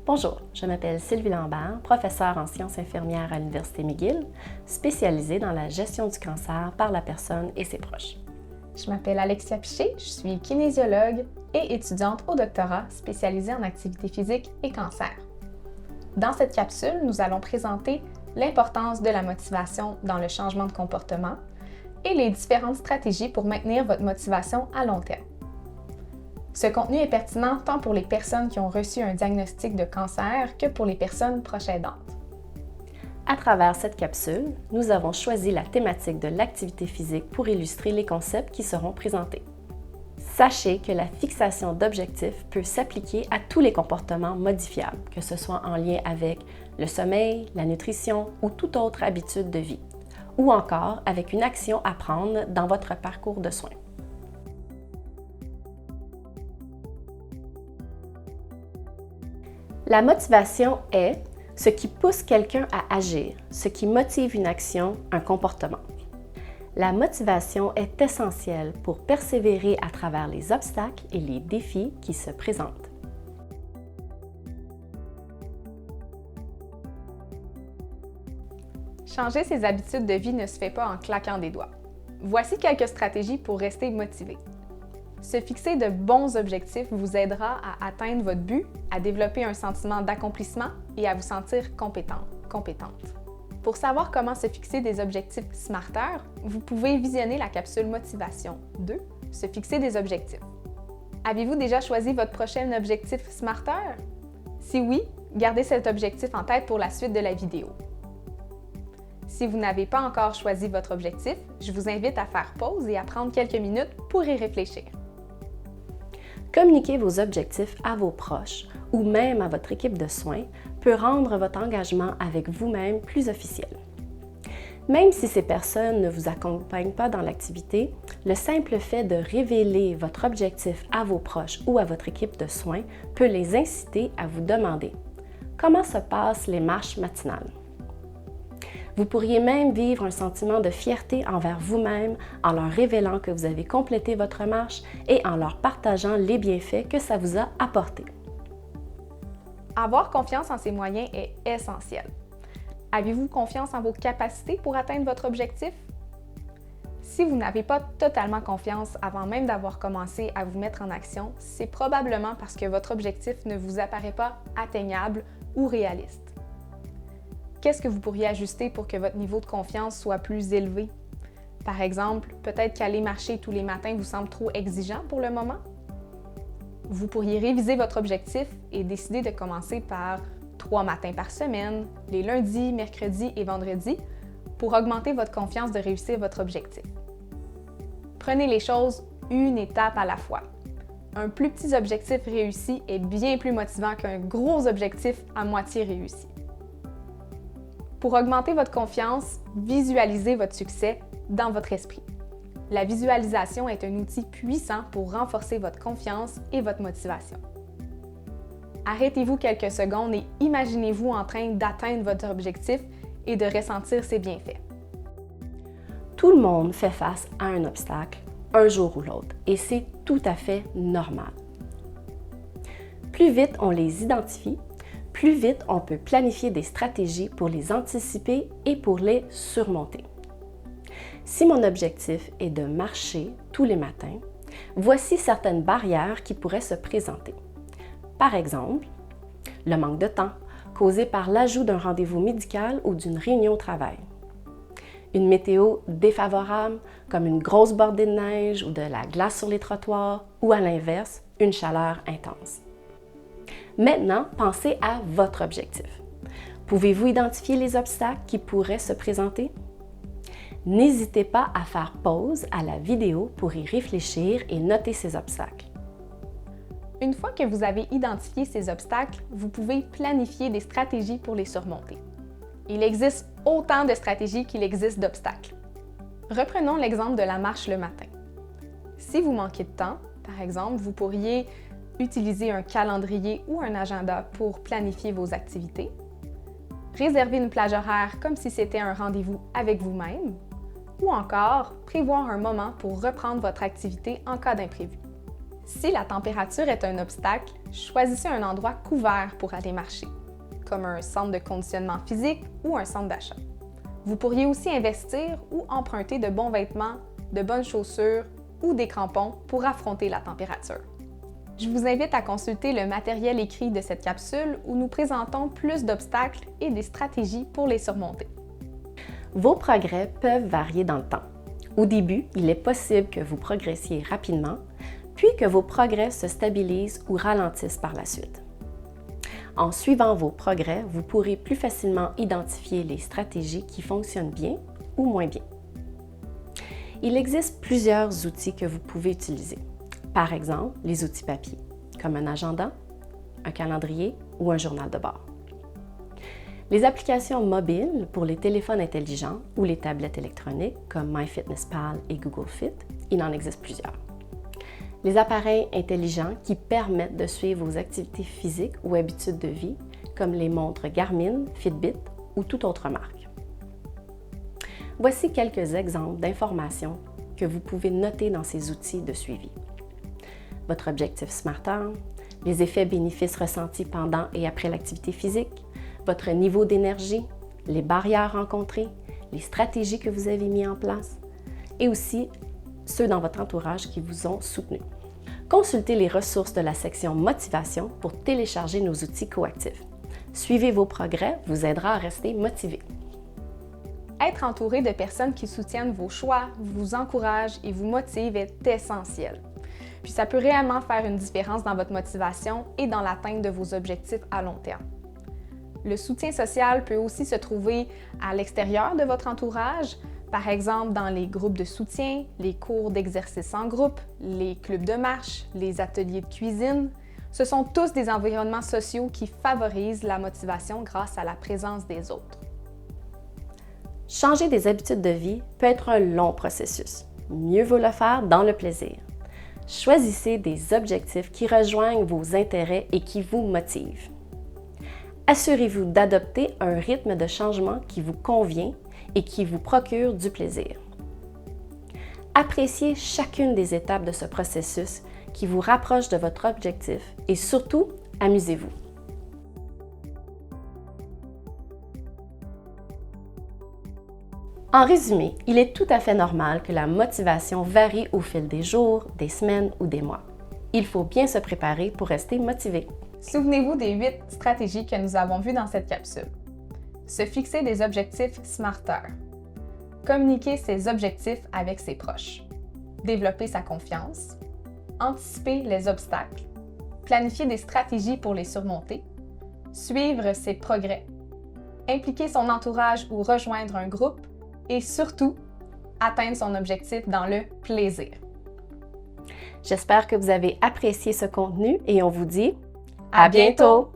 Bonjour, je m'appelle Sylvie Lambert, professeure en sciences infirmières à l'Université McGill, spécialisée dans la gestion du cancer par la personne et ses proches. Je m'appelle Alexia Piché, je suis kinésiologue et étudiante au doctorat spécialisée en activité physique et cancer. Dans cette capsule, nous allons présenter l'importance de la motivation dans le changement de comportement et les différentes stratégies pour maintenir votre motivation à long terme. Ce contenu est pertinent tant pour les personnes qui ont reçu un diagnostic de cancer que pour les personnes proches aidantes. À travers cette capsule, nous avons choisi la thématique de l'activité physique pour illustrer les concepts qui seront présentés. Sachez que la fixation d'objectifs peut s'appliquer à tous les comportements modifiables, que ce soit en lien avec le sommeil, la nutrition ou toute autre habitude de vie, ou encore avec une action à prendre dans votre parcours de soins. La motivation est ce qui pousse quelqu'un à agir, ce qui motive une action, un comportement. La motivation est essentielle pour persévérer à travers les obstacles et les défis qui se présentent. Changer ses habitudes de vie ne se fait pas en claquant des doigts. Voici quelques stratégies pour rester motivé. Se fixer de bons objectifs vous aidera à atteindre votre but, à développer un sentiment d'accomplissement et à vous sentir compétente. Pour savoir comment se fixer des objectifs SMARTER, vous pouvez visionner la capsule Motivation 2, se fixer des objectifs. Avez-vous déjà choisi votre prochain objectif SMARTER? Si oui, gardez cet objectif en tête pour la suite de la vidéo. Si vous n'avez pas encore choisi votre objectif, je vous invite à faire pause et à prendre quelques minutes pour y réfléchir. Communiquer vos objectifs à vos proches ou même à votre équipe de soins peut rendre votre engagement avec vous-même plus officiel. Même si ces personnes ne vous accompagnent pas dans l'activité, le simple fait de révéler votre objectif à vos proches ou à votre équipe de soins peut les inciter à vous demander « Comment se passent les marches matinales? » Vous pourriez même vivre un sentiment de fierté envers vous-même en leur révélant que vous avez complété votre marche et en leur partageant les bienfaits que ça vous a apportés. Avoir confiance en ses moyens est essentiel. Avez-vous confiance en vos capacités pour atteindre votre objectif? Si vous n'avez pas totalement confiance avant même d'avoir commencé à vous mettre en action, c'est probablement parce que votre objectif ne vous apparaît pas atteignable ou réaliste. Qu'est-ce que vous pourriez ajuster pour que votre niveau de confiance soit plus élevé? Par exemple, peut-être qu'aller marcher tous les matins vous semble trop exigeant pour le moment? Vous pourriez réviser votre objectif et décider de commencer par 3 matins par semaine, les lundis, mercredis et vendredis, pour augmenter votre confiance de réussir votre objectif. Prenez les choses une étape à la fois. Un plus petit objectif réussi est bien plus motivant qu'un gros objectif à moitié réussi. Pour augmenter votre confiance, visualisez votre succès dans votre esprit. La visualisation est un outil puissant pour renforcer votre confiance et votre motivation. Arrêtez-vous quelques secondes et imaginez-vous en train d'atteindre votre objectif et de ressentir ses bienfaits. Tout le monde fait face à un obstacle, un jour ou l'autre, et c'est tout à fait normal. Plus vite on les identifie, plus vite on peut planifier des stratégies pour les anticiper et pour les surmonter. Si mon objectif est de marcher tous les matins, voici certaines barrières qui pourraient se présenter. Par exemple, le manque de temps, causé par l'ajout d'un rendez-vous médical ou d'une réunion au travail. Une météo défavorable, comme une grosse bordée de neige ou de la glace sur les trottoirs, ou à l'inverse, une chaleur intense. Maintenant, pensez à votre objectif. Pouvez-vous identifier les obstacles qui pourraient se présenter? N'hésitez pas à faire pause à la vidéo pour y réfléchir et noter ces obstacles. Une fois que vous avez identifié ces obstacles, vous pouvez planifier des stratégies pour les surmonter. Il existe autant de stratégies qu'il existe d'obstacles. Reprenons l'exemple de la marche le matin. Si vous manquez de temps, par exemple, vous pourriez utiliser un calendrier ou un agenda pour planifier vos activités, réserver une plage horaire comme si c'était un rendez-vous avec vous-même, ou encore prévoir un moment pour reprendre votre activité en cas d'imprévu. Si la température est un obstacle, choisissez un endroit couvert pour aller marcher, comme un centre de conditionnement physique ou un centre d'achat. Vous pourriez aussi investir ou emprunter de bons vêtements, de bonnes chaussures ou des crampons pour affronter la température. Je vous invite à consulter le matériel écrit de cette capsule où nous présentons plus d'obstacles et des stratégies pour les surmonter. Vos progrès peuvent varier dans le temps. Au début, il est possible que vous progressiez rapidement, puis que vos progrès se stabilisent ou ralentissent par la suite. En suivant vos progrès, vous pourrez plus facilement identifier les stratégies qui fonctionnent bien ou moins bien. Il existe plusieurs outils que vous pouvez utiliser. Par exemple, les outils papier, comme un agenda, un calendrier ou un journal de bord. Les applications mobiles pour les téléphones intelligents ou les tablettes électroniques, comme MyFitnessPal et Google Fit, il en existe plusieurs. Les appareils intelligents qui permettent de suivre vos activités physiques ou habitudes de vie, comme les montres Garmin, Fitbit ou toute autre marque. Voici quelques exemples d'informations que vous pouvez noter dans ces outils de suivi. Votre objectif SMARTer, les effets bénéfices ressentis pendant et après l'activité physique, votre niveau d'énergie, les barrières rencontrées, les stratégies que vous avez mises en place et aussi ceux dans votre entourage qui vous ont soutenu. Consultez les ressources de la section Motivation pour télécharger nos outils coactifs. Suivez vos progrès vous aidera à rester motivé. Être entouré de personnes qui soutiennent vos choix, vous encouragent et vous motivent est essentiel. Puis ça peut réellement faire une différence dans votre motivation et dans l'atteinte de vos objectifs à long terme. Le soutien social peut aussi se trouver à l'extérieur de votre entourage, par exemple dans les groupes de soutien, les cours d'exercice en groupe, les clubs de marche, les ateliers de cuisine. Ce sont tous des environnements sociaux qui favorisent la motivation grâce à la présence des autres. Changer des habitudes de vie peut être un long processus. Mieux vaut le faire dans le plaisir. Choisissez des objectifs qui rejoignent vos intérêts et qui vous motivent. Assurez-vous d'adopter un rythme de changement qui vous convient et qui vous procure du plaisir. Appréciez chacune des étapes de ce processus qui vous rapproche de votre objectif et surtout, amusez-vous. En résumé, il est tout à fait normal que la motivation varie au fil des jours, des semaines ou des mois. Il faut bien se préparer pour rester motivé. Souvenez-vous des 8 stratégies que nous avons vues dans cette capsule. Se fixer des objectifs SMARTer. Communiquer ses objectifs avec ses proches. Développer sa confiance. Anticiper les obstacles. Planifier des stratégies pour les surmonter. Suivre ses progrès. Impliquer son entourage ou rejoindre un groupe. Et surtout, atteindre son objectif dans le plaisir. J'espère que vous avez apprécié ce contenu et on vous dit à bientôt!